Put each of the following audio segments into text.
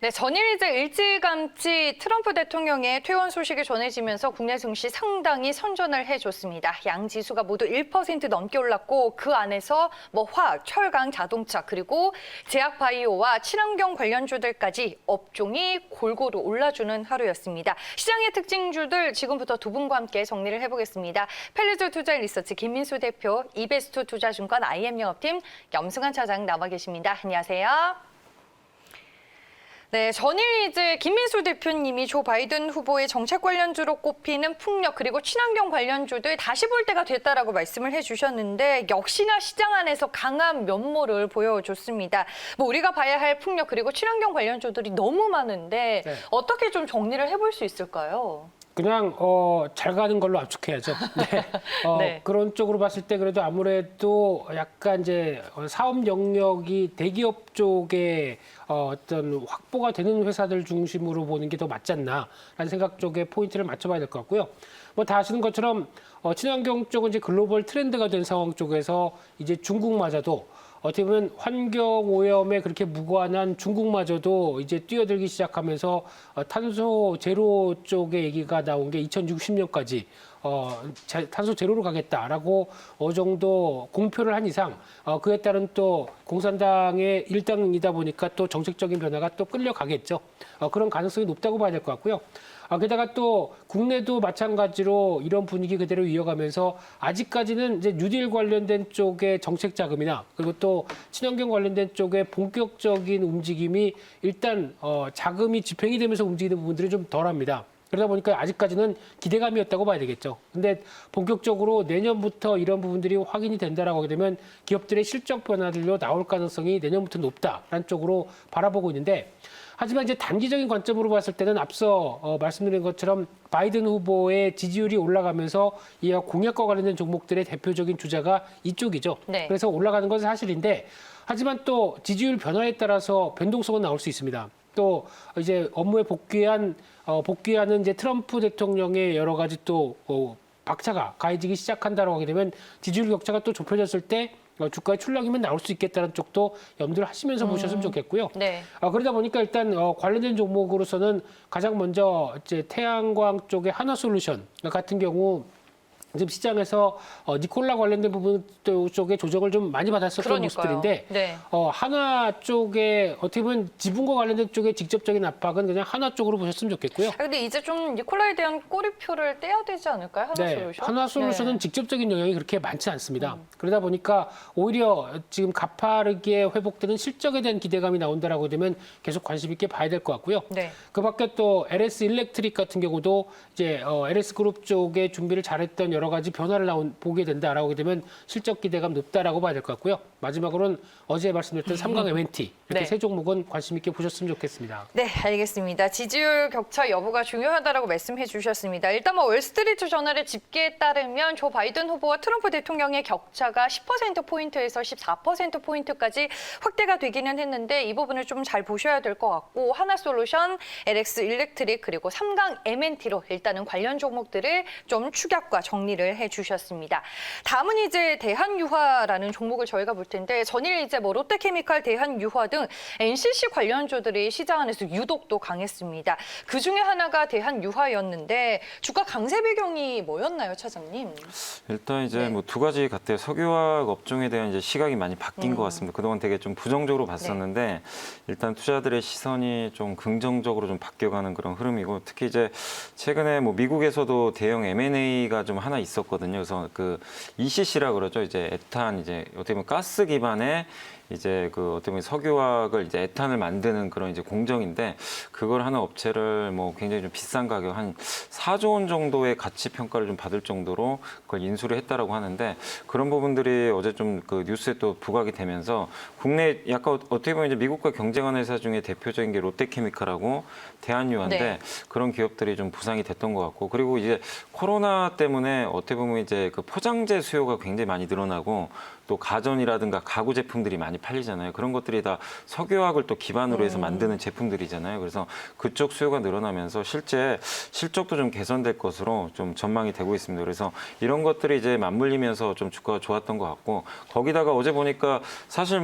네, 전일 이제 일찌감치 트럼프 대통령의 퇴원 소식이 전해지면서 국내 증시 상당히 선전을 해줬습니다. 양 지수가 모두 1% 넘게 올랐고 그 안에서 화학, 철강, 자동차 그리고 제약 바이오와 친환경 관련주들까지 업종이 골고루 올라주는 하루였습니다. 시장의 특징주들 지금부터 두 분과 함께 정리를 해보겠습니다. 펠리즈 투자 리서치 김민수 대표, 이베스트 투자증권 IM 영업팀 염승환 차장 나와 계십니다. 안녕하세요. 네, 전일 이제 김민수 대표님이 조 바이든 후보의 정책 관련주로 꼽히는 풍력 그리고 친환경 관련주들 다시 볼 때가 됐다라고 말씀을 해주셨는데 역시나 시장 안에서 강한 면모를 보여줬습니다. 우리가 봐야 할 풍력 그리고 친환경 관련주들이 너무 많은데 네. 어떻게 좀 정리를 해볼 수 있을까요? 그냥 잘 가는 걸로 압축해야죠. 네. 네. 그런 쪽으로 봤을 때 그래도 아무래도 약간 이제 사업 영역이 대기업 쪽에 어떤 확보가 되는 회사들 중심으로 보는 게 더 맞지 않나라는 생각 쪽에 포인트를 맞춰봐야 될 것 같고요. 다 아시는 것처럼 친환경 쪽은 이제 글로벌 트렌드가 된 상황 쪽에서 이제 중국마저도 어떻게 보면 환경 오염에 그렇게 무관한 중국마저도 이제 뛰어들기 시작하면서 탄소 제로 쪽의 얘기가 나온 게 2060년까지 탄소 제로로 가겠다라고 어느 정도 공표를 한 이상 그에 따른 또 공산당의 일당이다 보니까 또 정책적인 변화가 또 끌려가겠죠. 그런 가능성이 높다고 봐야 될 것 같고요. 게다가 또 국내도 마찬가지로 이런 분위기 그대로 이어가면서 아직까지는 이제 뉴딜 관련된 쪽의 정책 자금이나 그리고 또 친환경 관련된 쪽의 본격적인 움직임이 일단 자금이 집행이 되면서 움직이는 부분들이 좀 덜합니다. 그러다 보니까 아직까지는 기대감이었다고 봐야 되겠죠. 근데 본격적으로 내년부터 이런 부분들이 확인이 된다라고 하게 되면 기업들의 실적 변화들로 나올 가능성이 내년부터 높다라는 쪽으로 바라보고 있는데 하지만 이제 단기적인 관점으로 봤을 때는 앞서 말씀드린 것처럼 바이든 후보의 지지율이 올라가면서 이와 공약과 관련된 종목들의 대표적인 주자가 이쪽이죠. 네. 그래서 올라가는 건 사실인데 하지만 또 지지율 변화에 따라서 변동성은 나올 수 있습니다. 또 이제 업무에 복귀하는 이제 트럼프 대통령의 여러 가지 또 박차가 가해지기 시작한다고 하게 되면 지지율 격차가 또 좁혀졌을 때 주가의 출렁이면 나올 수 있겠다는 쪽도 염두를 하시면서 보셨으면 좋겠고요. 네. 그러다 보니까 일단 관련된 종목으로서는 가장 먼저 이제 태양광 쪽의 한화솔루션 같은 경우 지금 시장에서 니콜라 관련된 부분 쪽에 조정을 좀 많이 받았었던 그러니까요. 모습들인데 네. 한화 쪽에 어떻게 보면 지분과 관련된 쪽에 직접적인 압박은 그냥 한화 쪽으로 보셨으면 좋겠고요. 근데 이제 좀 니콜라에 대한 꼬리표를 떼야 되지 않을까요? 하나솔루션? 한화솔루션은 네. 직접적인 영향이 그렇게 많지 않습니다. 그러다 보니까 오히려 지금 가파르게 회복되는 실적에 대한 기대감이 나온다라고 되면 계속 관심 있게 봐야 될 것 같고요. 네. 그밖에 또 LS 일렉트릭 같은 경우도 이제 LS 그룹 쪽에 준비를 잘했던 여러 가지 변화를 보게 된다라고 하게 되면 실적 기대감 높다라고 봐야 될 것 같고요. 마지막으로는 어제 말씀드렸던 삼강 M&T 이렇게 네. 세 종목은 관심 있게 보셨으면 좋겠습니다. 네, 알겠습니다. 지지율 격차 여부가 중요하다라고 말씀해 주셨습니다. 일단 월스트리트 저널의 집계에 따르면 조 바이든 후보와 트럼프 대통령의 격차가 10%포인트에서 14%포인트까지 확대가 되기는 했는데 이 부분을 좀 잘 보셔야 될 것 같고 하나솔루션, LX 일렉트릭 그리고 삼강 M&T로 일단은 관련 종목들을 좀 축약과 정리를 해 주셨습니다. 다음은 이제 대한유화라는 종목을 저희가 볼 텐데 전일 이제 롯데케미칼, 대한유화 등 NCC 관련주들이 시장 안에서 유독 또 강했습니다. 그 중에 하나가 대한유화였는데 주가 강세 배경이 뭐였나요, 차장님? 일단 이제 네. 두 가지 같아요. 석유화학 업종에 대한 이제 시각이 많이 바뀐 것 같습니다. 그동안 되게 좀 부정적으로 봤었는데 일단 투자들의 시선이 좀 긍정적으로 좀 바뀌어가는 그런 흐름이고 특히 이제 최근에 미국에서도 대형 M&A가 좀 하나 있었거든요. 그래서 그 ECC라 그러죠. 이제 에탄 이제 어떻게 보면 가스 기반의 이제 어떻게 보면 석유화학을 이제 에탄을 만드는 그런 이제 공정인데 그걸 하는 업체를 굉장히 좀 비싼 가격 한 4조 원 정도의 가치 평가를 좀 받을 정도로 그걸 인수를 했다라고 하는데 그런 부분들이 어제 좀 그 뉴스에 또 부각이 되면서 국내 약간 어떻게 보면 이제 미국과 경쟁하는 회사 중에 대표적인 게 롯데케미칼하고 대한유화인데 네. 그런 기업들이 좀 부상이 됐던 것 같고 그리고 이제 코로나 때문에 어떻게 보면 이제 그 포장재 수요가 굉장히 많이 늘어나고 또 가전이라든가 가구 제품들이 많이 팔리잖아요. 그런 것들이 다 석유화학을 또 기반으로 해서 만드는 제품들이잖아요. 그래서 그쪽 수요가 늘어나면서 실제 실적도 좀 개선될 것으로 좀 전망이 되고 있습니다. 그래서 이런 것들이 이제 맞물리면서 좀 주가가 좋았던 것 같고 거기다가 어제 보니까 사실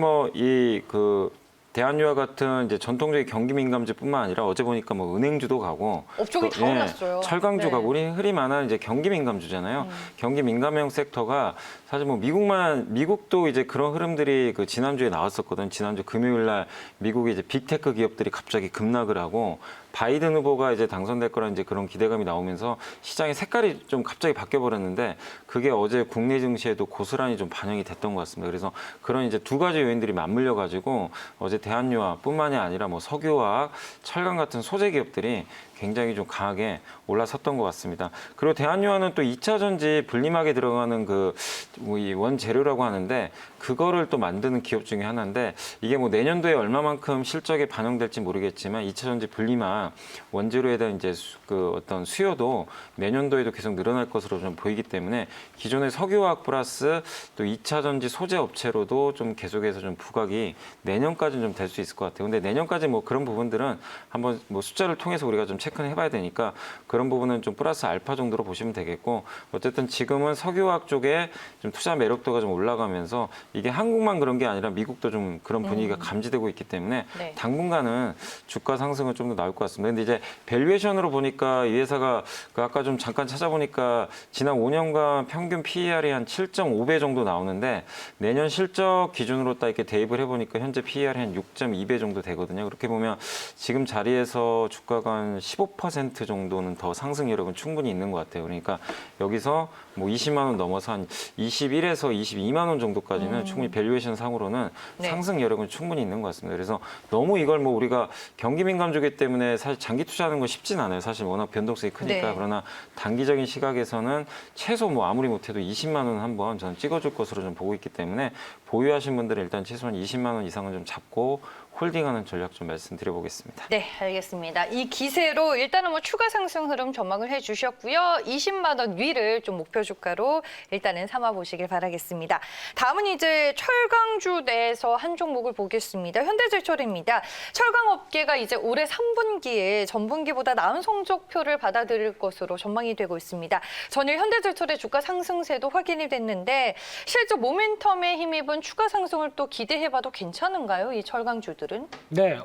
대한유와 같은 이제 전통적인 경기 민감주뿐만 아니라 어제 보니까 뭐 은행주도 가고 업종이 또, 다 올랐어요. 철강주 네. 가고 우리 흔히 말하는 이제 경기 민감주잖아요. 경기 민감형 섹터가 사실 뭐 미국도 이제 그런 흐름들이 그 지난주에 나왔었거든. 지난주 금요일 날 미국의 이제 빅테크 기업들이 갑자기 급락을 하고 바이든 후보가 이제 당선될 거라는 이제 그런 기대감이 나오면서 시장의 색깔이 좀 갑자기 바뀌어 버렸는데 그게 어제 국내 증시에도 고스란히 좀 반영이 됐던 것 같습니다. 그래서 그런 이제 두 가지 요인들이 맞물려 가지고 어제 대한유화뿐만이 아니라 뭐 석유화학, 철강 같은 소재 기업들이 굉장히 좀 강하게 올라섰던 것 같습니다. 그리고 대한유화는 또 2차 전지 분리막에 들어가는 그 이 원재료라고 하는데 그거를 또 만드는 기업 중에 하나인데 이게 뭐 내년도에 얼마만큼 실적에 반영될지 모르겠지만 2차 전지 분리막 원재료에 대한 이제 그 어떤 수요도 내년도에도 계속 늘어날 것으로 좀 보이기 때문에 기존의 석유화학 플러스 또 2차 전지 소재 업체로도 좀 계속해서 좀 부각이 내년까지는 좀 될 수 있을 것 같아요. 근데 내년까지 뭐 그런 부분들은 한번 뭐 숫자를 통해서 우리가 좀 체크는 해봐야 되니까 그런 부분은 좀 플러스 알파 정도로 보시면 되겠고 어쨌든 지금은 석유화학 쪽에 좀 투자 매력도가 좀 올라가면서 이게 한국만 그런 게 아니라 미국도 좀 그런 분위기가 감지되고 있기 때문에 네. 당분간은 주가 상승은 좀 더 나올 것 같습니다. 근데 이제 밸류에이션으로 보니까 이 회사가 그 아까 좀 잠깐 찾아보니까 지난 5년간 평균 PER이 한 7.5배 정도 나오는데 내년 실적 기준으로 딱 이렇게 대입을 해보니까 현재 PER이 한 6.2배 정도 되거든요. 그렇게 보면 지금 자리에서 주가가 한 15% 정도는 더 상승 여력은 충분히 있는 것 같아요. 그러니까 여기서 뭐 20만 원 넘어서 한 21에서 22만 원 정도까지는 충분히 밸류에이션 상으로는 네. 상승 여력은 충분히 있는 것 같습니다. 그래서 너무 이걸 뭐 우리가 경기 민감주기 때문에 사실 장기 투자하는 건 쉽진 않아요. 사실 워낙 변동성이 크니까. 네. 그러나 단기적인 시각에서는 최소 뭐 아무리 못해도 20만 원 한번 저는 찍어줄 것으로 좀 보고 있기 때문에 보유하신 분들은 일단 최소한 20만 원 이상은 좀 잡고 홀딩하는 전략 좀 말씀드려보겠습니다. 네, 알겠습니다. 이 기세로 일단은 뭐 추가 상승 흐름 전망을 해주셨고요. 20만 원 위를 좀 목표 주가로 일단은 삼아보시길 바라겠습니다. 다음은 이제 철강주 내에서 한 종목을 보겠습니다. 현대제철입니다. 철강업계가 이제 올해 3분기에 전분기보다 나은 성적표를 받아들일 것으로 전망이 되고 있습니다. 전일 현대제철의 주가 상승세도 확인이 됐는데 실적 모멘텀에 힘입은 추가 상승을 또 기대해봐도 괜찮은가요? 이 철강주들? 네,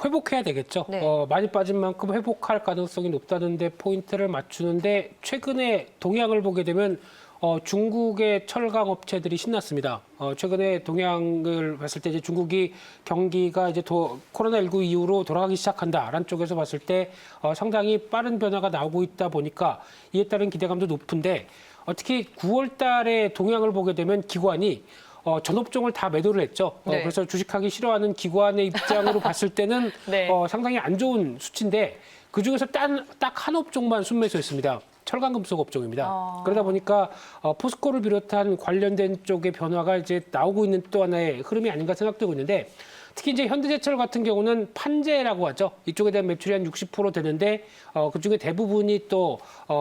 회복해야 되겠죠. 네. 많이 빠진 만큼 회복할 가능성이 높다는데 포인트를 맞추는데 최근에 동향을 보게 되면 중국의 철강 업체들이 신났습니다. 최근에 동향을 봤을 때 이제 중국이 경기가 이제 코로나19 이후로 돌아가기 시작한다라는 쪽에서 봤을 때 상당히 빠른 변화가 나오고 있다 보니까 이에 따른 기대감도 높은데 특히 9월 달에 동향을 보게 되면 기관이 전업종을 다 매도를 했죠. 네. 그래서 주식하기 싫어하는 기관의 입장으로 봤을 때는 네. 상당히 안 좋은 수치인데 그중에서 딱 한 업종만 순매수했습니다. 철강금속 업종입니다. 그러다 보니까 포스코를 비롯한 관련된 쪽의 변화가 이제 나오고 있는 또 하나의 흐름이 아닌가 생각되고 있는데 특히 이제 현대제철 같은 경우는 판재라고 하죠. 이쪽에 대한 매출이 한 60% 되는데 그중에 대부분이 또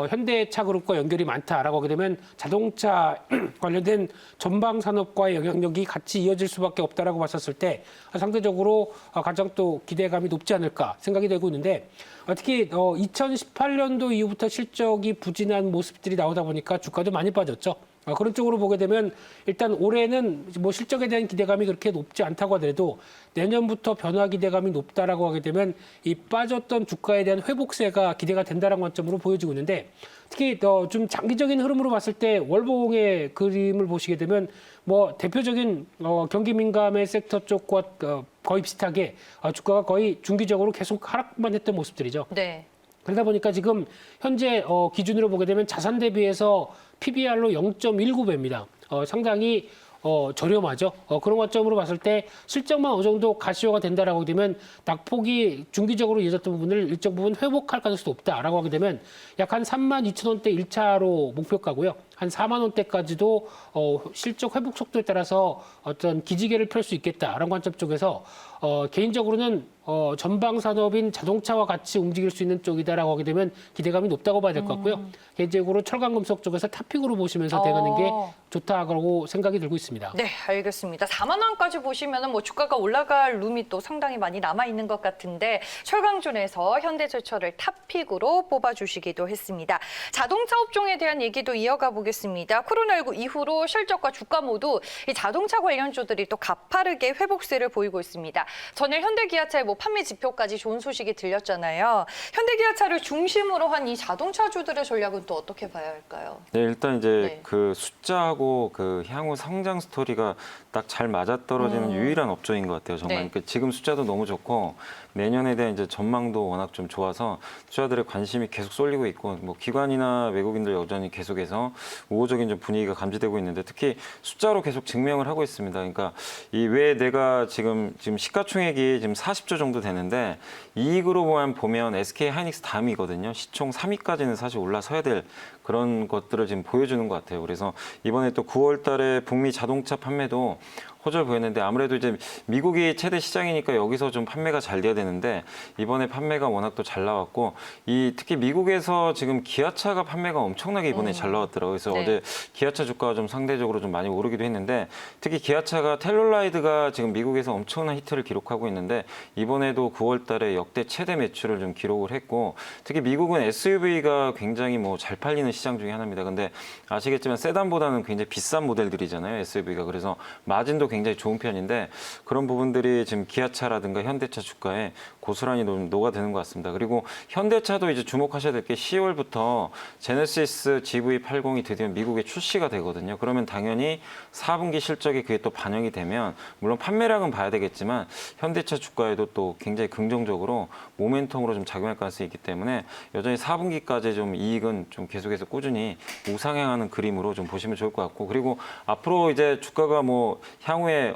현대차 그룹과 연결이 많다라고 하게 되면 자동차 관련된 전방 산업과의 영향력이 같이 이어질 수밖에 없다라고 봤었을 때 상대적으로 가장 또 기대감이 높지 않을까 생각이 되고 있는데 특히 2018년도 이후부터 실적이 부진한 모습들이 나오다 보니까 주가도 많이 빠졌죠. 그런 쪽으로 보게 되면 일단 올해는 뭐 실적에 대한 기대감이 그렇게 높지 않다고 하더라도 내년부터 변화 기대감이 높다라고 하게 되면 이 빠졌던 주가에 대한 회복세가 기대가 된다는 관점으로 보여지고 있는데 특히 좀 장기적인 흐름으로 봤을 때 월봉의 그림을 보시게 되면 뭐 대표적인 경기 민감의 섹터 쪽과 거의 비슷하게 주가가 거의 중기적으로 계속 하락만 했던 모습들이죠. 네. 그러다 보니까 지금 현재 기준으로 보게 되면 자산 대비해서 PBR로 0.19배입니다. 상당히 저렴하죠. 그런 관점으로 봤을 때 실적만 어느 정도 가시화가 된다라고 되면 낙폭이 중기적으로 이어졌던 부분을 일정 부분 회복할 가능성도 없다라고 하게 되면 약 한 32,000원대 1차로 목표가고요. 한 4만 원대까지도 실적 회복 속도에 따라서 어떤 기지개를 펼 수 있겠다라는 관점 쪽에서 개인적으로는 전방 산업인 자동차와 같이 움직일 수 있는 쪽이다라고 하게 되면 기대감이 높다고 봐야 될 것 같고요. 개인적으로 철강금속 쪽에서 탑픽으로 보시면서 대가는 게 좋다고 생각이 들고 있습니다. 네, 알겠습니다. 4만 원까지 보시면은 뭐 주가가 올라갈 룸이 또 상당히 많이 남아 있는 것 같은데 철강준에서 현대제철을 탑픽으로 뽑아주시기도 했습니다. 자동차 업종에 대한 얘기도 이어가 보겠습니다. 알아보겠습니다. 코로나19 이후로 실적과 주가 모두 이 자동차 관련주들이 또 가파르게 회복세를 보이고 있습니다. 전일 현대기아차의 판매 지표까지 좋은 소식이 들렸잖아요. 현대기아차를 중심으로 한 이 자동차주들의 전략은 또 어떻게 봐야 할까요? 네, 일단 이제 네. 그 숫자하고 그 향후 성장 스토리가 딱 잘 맞아떨어지는 유일한 업종인 것 같아요. 정말. 네. 그러니까 지금 숫자도 너무 좋고 내년에 대한 이제 전망도 워낙 좀 좋아서 투자들의 관심이 계속 쏠리고 있고 뭐 기관이나 외국인들 여전히 계속해서 우호적인 좀 분위기가 감지되고 있는데 특히 숫자로 계속 증명을 하고 있습니다. 그러니까 이 왜 내가 지금 시가총액이 지금 40조 정도 되는데 이익으로만 보면 SK 하이닉스 다음이거든요. 시총 3위까지는 사실 올라서야 될 그런 것들을 지금 보여주는 것 같아요. 그래서 이번에 또 9월 달에 북미 자동차 판매도 호조를 보였는데 아무래도 이제 미국이 최대 시장이니까 여기서 좀 판매가 잘 돼야 되는데 이번에 판매가 워낙 또 잘 나왔고 특히 미국에서 지금 기아차가 판매가 엄청나게 이번에 잘 나왔더라고요. 그래서 네. 어제 기아차 주가가 좀 상대적으로 좀 많이 오르기도 했는데 특히 기아차가 텔룰라이드가 지금 미국에서 엄청난 히트를 기록하고 있는데 이번에도 9월 달에 역대 최대 매출을 좀 기록을 했고 특히 미국은 SUV가 굉장히 잘 팔리는 시장 중에 하나입니다. 근데 아시겠지만 세단보다는 굉장히 비싼 모델들이잖아요. SUV가. 그래서 마진도 굉장히 좋은 편인데 그런 부분들이 지금 기아차라든가 현대차 주가에 고스란히 녹아드는 것 같습니다. 그리고 현대차도 이제 주목하셔야 될 게 10월부터 제네시스 GV80이 드디어 미국에 출시가 되거든요. 그러면 당연히 4분기 실적에 그게 또 반영이 되면 물론 판매량은 봐야 되겠지만 현대차 주가에도 또 굉장히 긍정적으로 모멘텀으로 좀 작용할 가능성이 있기 때문에 여전히 4분기까지 좀 이익은 좀 계속해서 꾸준히 우상향하는 그림으로 좀 보시면 좋을 것 같고 그리고 앞으로 이제 주가가 향후에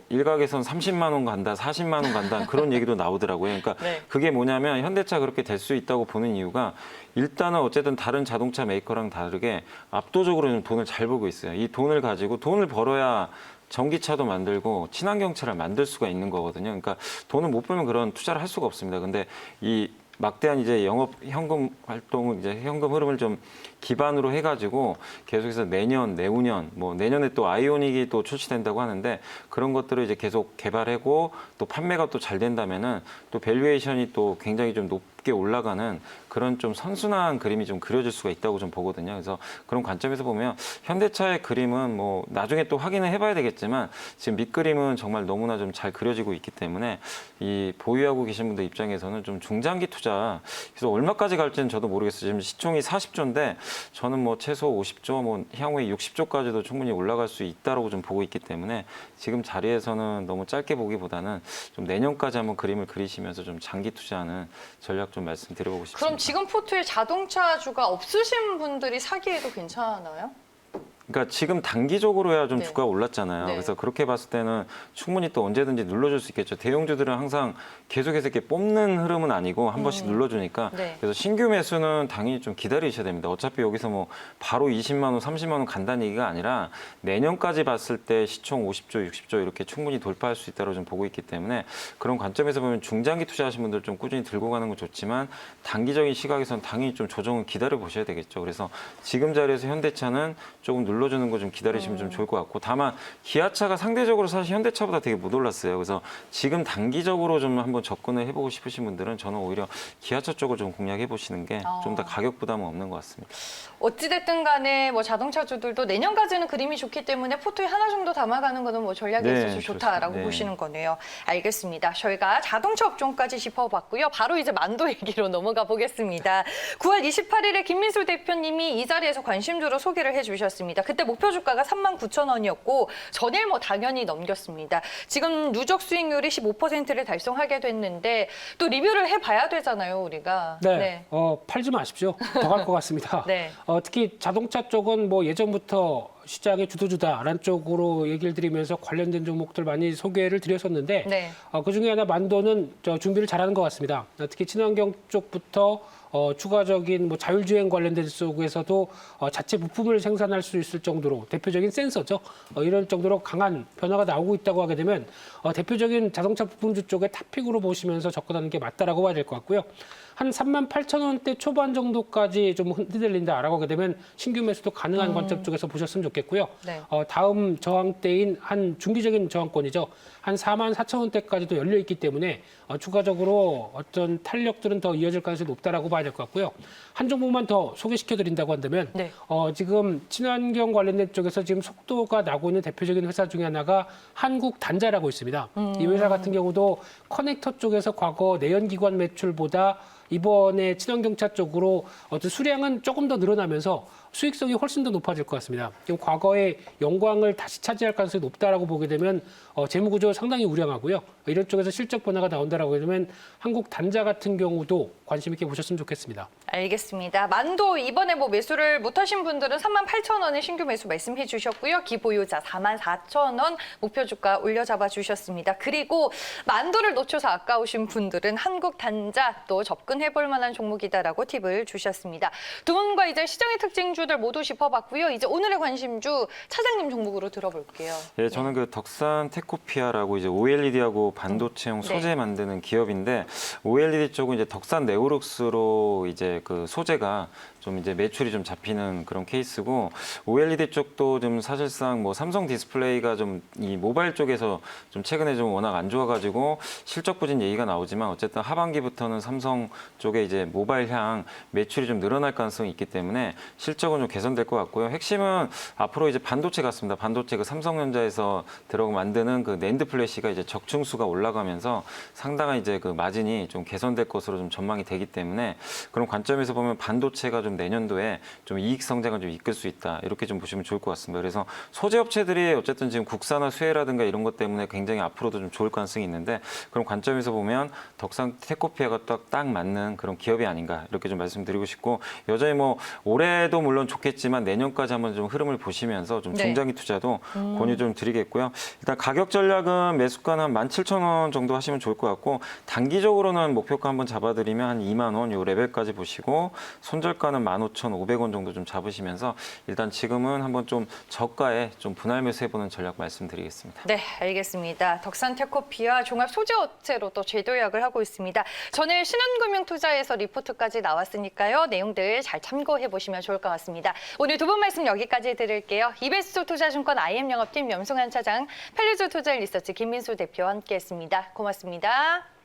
일각에선 30만 원 간다, 40만 원 간다 그런 얘기도 나오더라고요. 그러니까 네. 그게 뭐냐면 현대차 그렇게 될 수 있다고 보는 이유가 일단은 어쨌든 다른 자동차 메이커랑 다르게 압도적으로 좀 돈을 잘 벌고 있어요. 이 돈을 가지고 돈을 벌어야 전기차도 만들고 친환경차를 만들 수가 있는 거거든요. 그러니까 돈을 못 벌면 그런 투자를 할 수가 없습니다. 근데 이 막대한 이제 영업 현금 활동을 이제 현금 흐름을 좀 기반으로 해가지고 계속해서 내년, 내후년, 내년에 또 아이오닉이 또 출시된다고 하는데 그런 것들을 이제 계속 개발하고 또 판매가 또 잘 된다면은 또 밸류에이션이 또 굉장히 좀 높게 올라가는 그런 좀 선순환 그림이 좀 그려질 수가 있다고 좀 보거든요. 그래서 그런 관점에서 보면 현대차의 그림은 나중에 또 확인을 해봐야 되겠지만 지금 밑그림은 정말 너무나 좀 잘 그려지고 있기 때문에 이 보유하고 계신 분들 입장에서는 좀 중장기 투자 그래서 얼마까지 갈지는 저도 모르겠어요. 지금 시총이 40조인데 저는 최소 50조, 향후에 60조까지도 충분히 올라갈 수 있다라고 좀 보고 있기 때문에 지금 자리에서는 너무 짧게 보기보다는 좀 내년까지 한번 그림을 그리시면서 좀 장기 투자하는 전략 좀 말씀드려보고 싶습니다. 그럼 지금 포트에 자동차주가 없으신 분들이 사기에도 괜찮아요? 그러니까 지금 단기적으로야 좀 네. 주가가 올랐잖아요. 네. 그래서 그렇게 봤을 때는 충분히 또 언제든지 눌러줄 수 있겠죠. 대형주들은 항상 계속해서 이렇게 뽑는 흐름은 아니고 한 번씩 눌러주니까. 네. 그래서 신규 매수는 당연히 좀 기다리셔야 됩니다. 어차피 여기서 바로 20만 원, 30만 원 간다는 얘기가 아니라 내년까지 봤을 때 시총 50조, 60조 이렇게 충분히 돌파할 수 있다고 좀 보고 있기 때문에 그런 관점에서 보면 중장기 투자하신 분들 좀 꾸준히 들고 가는 건 좋지만 단기적인 시각에서는 당연히 좀 조정을 기다려 보셔야 되겠죠. 그래서 지금 자리에서 현대차는 조금 눌러주는 거 좀 기다리시면 좀 좋을 것 같고 다만 기아차가 상대적으로 사실 현대차보다 되게 못 올랐어요. 그래서 지금 단기적으로 좀 한번 접근을 해보고 싶으신 분들은 저는 오히려 기아차 쪽을 좀 공략해 보시는 게 좀 더 가격 부담은 없는 것 같습니다. 어찌됐든 간에 자동차주들도 내년까지는 그림이 좋기 때문에 포트에 하나 정도 담아가는 거는 전략에 네, 있어서 좋다라고 네. 보시는 거네요. 알겠습니다. 저희가 자동차 업종까지 짚어봤고요. 바로 이제 만도 얘기로 넘어가 보겠습니다. 9월 28일에 김민수 대표님이 이 자리에서 관심주로 소개를 해주셨습니다. 그때 목표 주가가 39,000원이었고 전일 당연히 넘겼습니다. 지금 누적 수익률이 15%를 달성하게 됐는데 또 리뷰를 해봐야 되잖아요, 우리가. 네. 팔지 마십시오. 더 갈 것 같습니다. 네. 특히 자동차 쪽은 예전부터 시장의 주도주다라는 쪽으로 얘기를 드리면서 관련된 종목들 많이 소개를 드렸었는데 네. 그중에 하나 만도는 준비를 잘하는 것 같습니다. 특히 친환경 쪽부터 추가적인 자율주행 관련된 쪽에서도 자체 부품을 생산할 수 있을 정도로 대표적인 센서죠. 이런 정도로 강한 변화가 나오고 있다고 하게 되면 대표적인 자동차 부품주 쪽의 탑픽으로 보시면서 접근하는 게 맞다라고 봐야 될 것 같고요. 한 38,000원대 초반 정도까지 좀 흔들린다라고 하게 되면 신규 매수도 가능한 관점 쪽에서 보셨으면 좋겠고요. 네. 다음 저항대인 한 중기적인 저항권이죠. 한 44,000원대까지도 열려 있기 때문에 추가적으로 어떤 탄력들은 더 이어질 가능성이 높다라고 봐야 될 것 같고요. 한 종목만 더 소개시켜 드린다고 한다면 네. 지금 친환경 관련된 쪽에서 지금 속도가 나고 있는 대표적인 회사 중에 하나가 한국단자라고 있습니다. 이 회사 같은 경우도 커넥터 쪽에서 과거 내연기관 매출보다 이번에 친환경차 쪽으로 어떤 수량은 조금 더 늘어나면서 수익성이 훨씬 더 높아질 것 같습니다. 지금 과거의 영광을 다시 차지할 가능성이 높다라고 보게 되면 재무구조 상당히 우량하고요. 이런 쪽에서 실적 변화가 나온다라고 하면 한국 단자 같은 경우도 관심 있게 보셨으면 좋겠습니다. 알겠습니다. 만도 이번에 뭐 매수를 못하신 분들은 38,000원에 신규 매수 말씀해 주셨고요. 기보유자 44,000원 목표 주가 올려잡아 주셨습니다. 그리고 만도를 놓쳐서 아까우신 분들은 한국 단자 또 접근해 볼 만한 종목이다라고 팁을 주셨습니다. 두 분과 이제 시장의 특징주들 모두 짚어봤고요. 이제 오늘의 관심주 차장님 종목으로 들어볼게요. 예, 저는 그 덕산 테코피아라고 이제 OLED하고 반도체용 소재 만드는 기업인데 OLED 쪽은 이제 덕산 네오룩스로 이제 그 소재가 좀 이제 매출이 좀 잡히는 그런 케이스고 OLED 쪽도 좀 사실상 뭐 삼성 디스플레이가 좀 이 모바일 쪽에서 좀 최근에 좀 워낙 안 좋아가지고 실적 부진 얘기가 나오지만 어쨌든 하반기부터는 삼성 쪽에 이제 모바일 향 매출이 좀 늘어날 가능성이 있기 때문에 실적은 좀 개선될 것 같고요. 핵심은 앞으로 이제 반도체 같습니다. 반도체 그 삼성전자에서 들어가 만드는 그 낸드 플래시가 이제 적중수가 올라가면서 상당한 이제 그 마진이 좀 개선될 것으로 좀 전망이 되기 때문에 그런 관점에서 보면 반도체가 좀 내년도에 좀 이익 성장을 좀 이끌 수 있다. 이렇게 좀 보시면 좋을 것 같습니다. 그래서 소재 업체들이 어쨌든 지금 국산화 수혜라든가 이런 것 때문에 굉장히 앞으로도 좀 좋을 가능성이 있는데 그런 관점에서 보면 덕산 테코피아가 딱 맞는 그런 기업이 아닌가 이렇게 좀 말씀드리고 싶고 여전히 뭐 올해도 물론 좋겠지만 내년까지 한번 좀 흐름을 보시면서 좀 중장기 투자도 권유 좀 드리겠고요. 일단 가격 전략은 매수가는 한 17,000원 정도 하시면 좋을 것 같고 단기적으로는 목표가 한번 잡아드리면 한 2만 원 요 레벨까지 보시고 손절가는 15,500원 정도 좀 잡으시면서 일단 지금은 한번 좀 저가에 좀 분할 매수해보는 전략 말씀드리겠습니다. 네, 알겠습니다. 덕산 테코피아 종합 소재 업체로 또 재도약을 하고 있습니다. 전에 신한금융투자에서 리포트까지 나왔으니까요. 내용들 잘 참고해 보시면 좋을 것 같습니다. 오늘 두 분 말씀 여기까지 드릴게요. 이베스트 투자증권 IM 영업팀 염승환 차장, 펠리즈 투자 리서치 김민수 대표와 함께했습니다. 고맙습니다.